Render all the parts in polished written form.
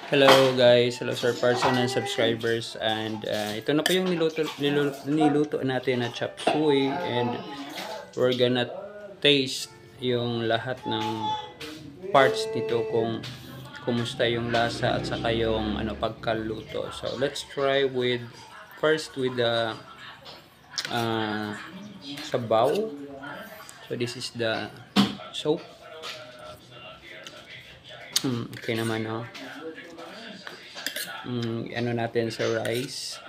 Hello guys, hello sir person and subscribers, and ito na po yung niluto natin na chop suey, and we're gonna taste yung lahat ng parts nito kung kumusta yung lasa at saka yung pagkaluto. So let's try with first with the uh, sabaw. So this is the soap. Okay naman, no? Ano natin sa rice.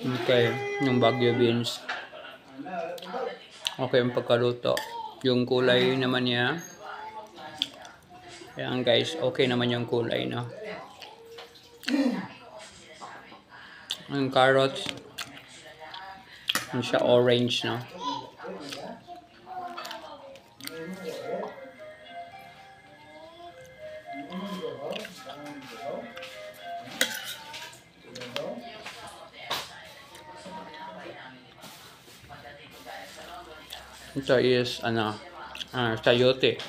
Okay, yung Baguio beans. Okay yung pagkaluto. Yung kulay naman niya. Ayan guys, okay naman yung kulay, no? Yung carrots, yung siya orange, no? Ito is, sayote.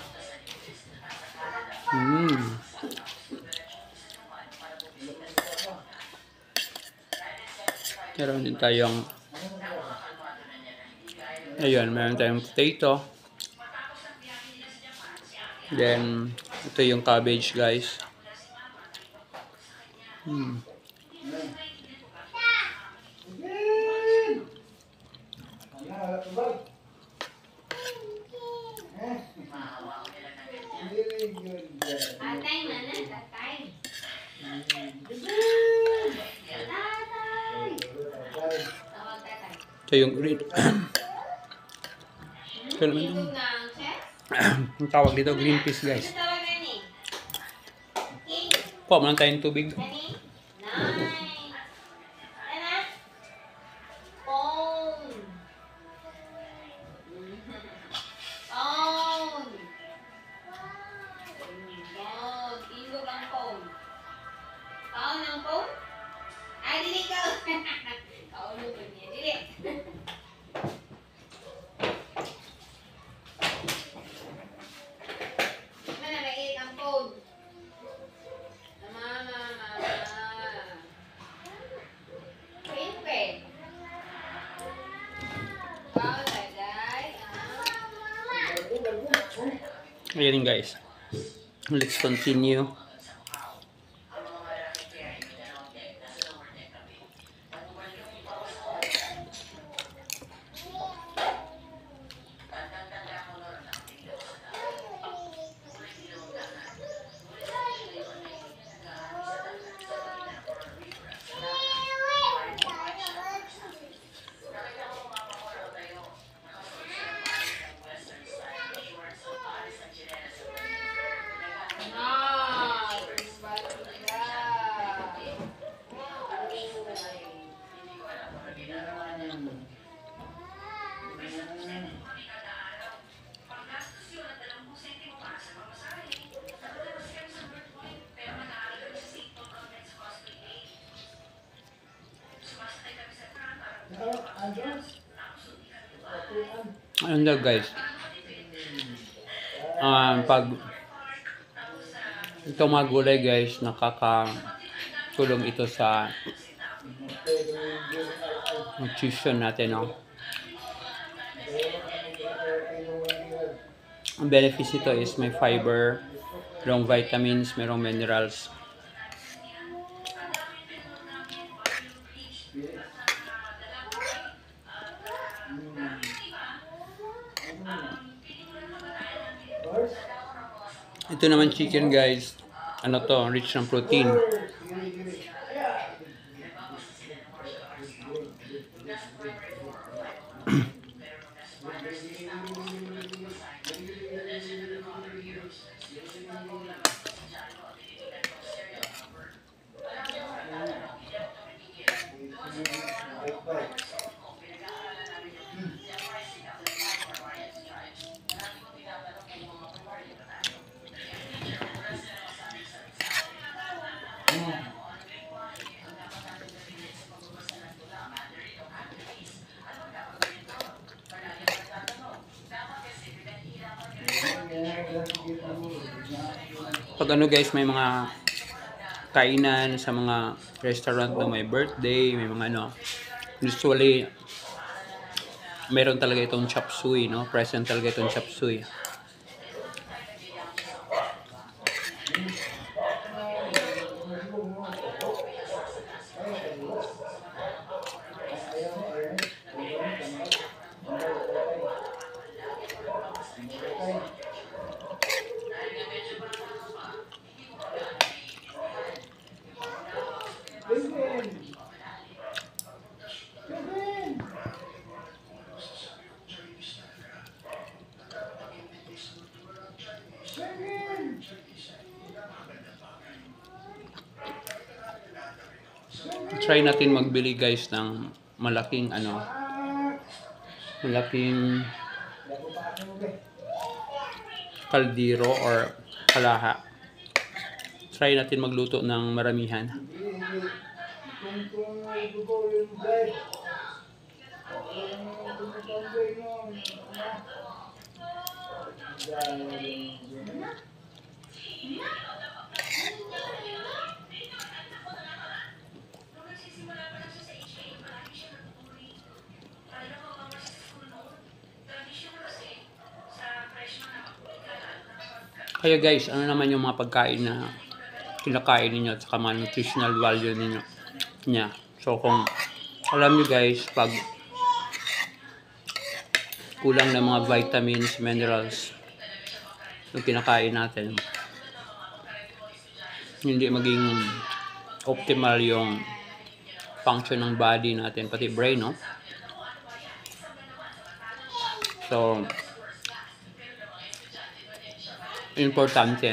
Meron din tayong, ayun, meron tayong potato. Then, ito yung cabbage, guys. Ito yung green. Ito naman yung ang tawag dito, green peas, guys. Po, man tayong tubig. Ayan guys. Let's continue. Ayun na guys. Pag itong mga gulay guys, nakakatulong ito sa nutrition natin, no? Ang benefits nito is may fiber, merong vitamins, merong minerals. Ito naman chicken guys, ano to, rich ng protein. pag ano guys, may mga kainan sa mga restaurant na may birthday, may mga ano, usually meron talaga itong chop suey, no? Present talaga itong chop suey. Try natin magbili guys ng malaking malaking kaldero or kalaha. Try natin magluto ng maramihan. Kaya guys, ano naman yung mga pagkain na kinakain ninyo at saka mga nutritional value ninyo niya. So kung alam nyo guys, pag kulang ng mga vitamins, minerals yung kinakain natin, hindi maging optimal yung function ng body natin, pati brain, no? So importante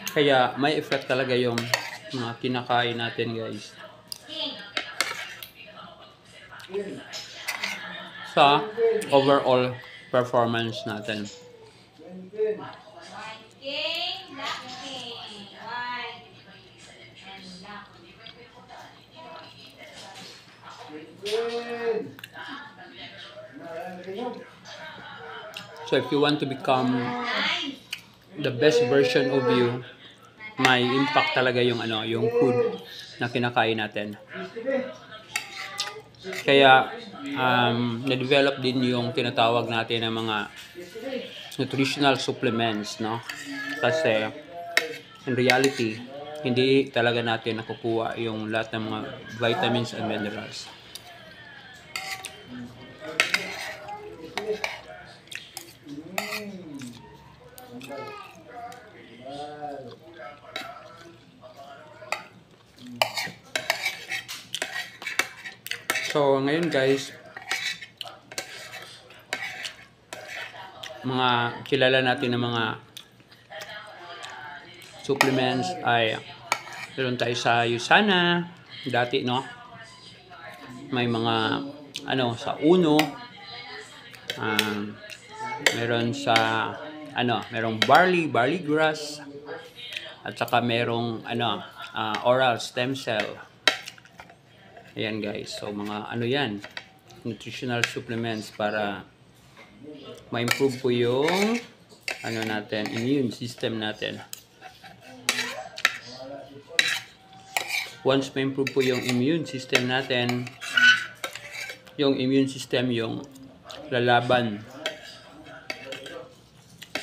kaya may effect talaga yung mga kinakain natin guys sa overall performance natin. So if you want to become the best version of you, may impact talaga yung yung food na kinakain natin. Kaya na-develop din yung tinatawag natin ng mga nutritional supplements, no? Kasi in reality, hindi talaga natin nakukuha yung lahat ng mga vitamins and minerals. So ngayon guys, mga kilala natin ng mga supplements ay meron tayo sa USANA dati, no? May mga sa Uno, meron sa merong barley grass, at saka merong oral stem cell. Ayan guys, so mga yan, nutritional supplements para ma-improve po yung natin, immune system natin. Once ma-improve po yung immune system natin, yung immune system yung lalaban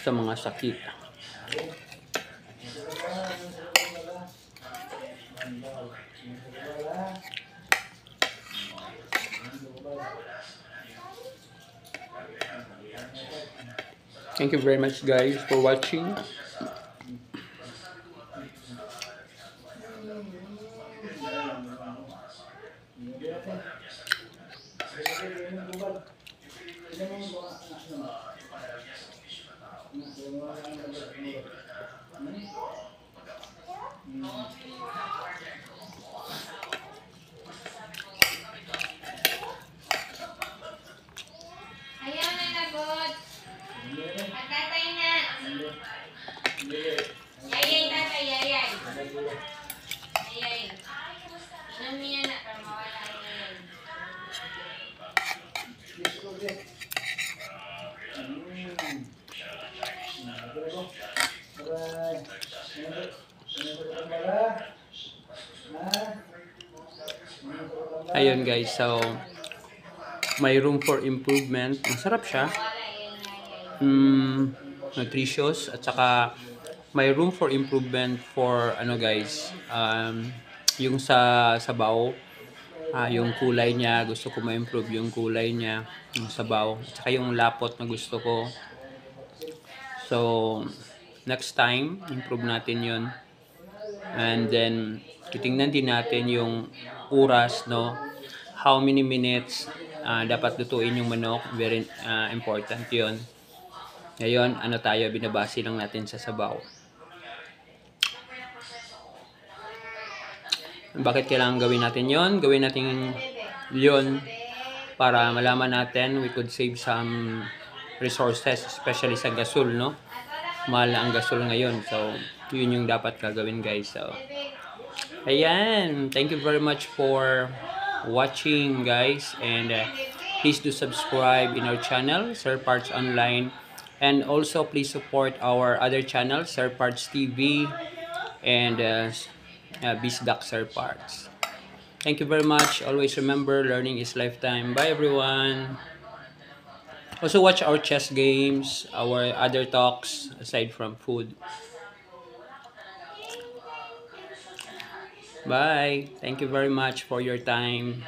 sa mga sakit. Thank you very much guys for watching. Ayaw na lagot. Magtatay na. Yayay tatay, yayay. Yayay. Inom niya na para mawala ang yayay. Ayun guys, so may room for improvement. Masarap siya. Nutritious at saka may room for improvement for ano guys, yung sa sabaw, yung kulay niya, gusto ko ma-improve yung kulay niya, yung sabaw, at saka yung lapot na gusto ko. So next time improve natin yun, and then titingnan din natin yung oras, no, how many minutes dapat lutuin yung manok. Very important yun. Ngayon, ano tayo, binabase lang natin sa sabaw. Bakit kailangan gawin natin yon? Gawin natin yon para malaman natin we could save some resources, especially sa gasol, no? Mahal na ang gasol ngayon. So, yun yung dapat gagawin guys. So, ayan. Thank you very much for watching guys. And please do subscribe in our channel, Sir Parts Online. And also, please support our other channel, Sir Parts TV and Bisdak Sir Parts. Thank you very much. Always remember, learning is lifetime. Bye everyone. Also watch our chess games, our other talks aside from food. Bye. Thank you very much for your time.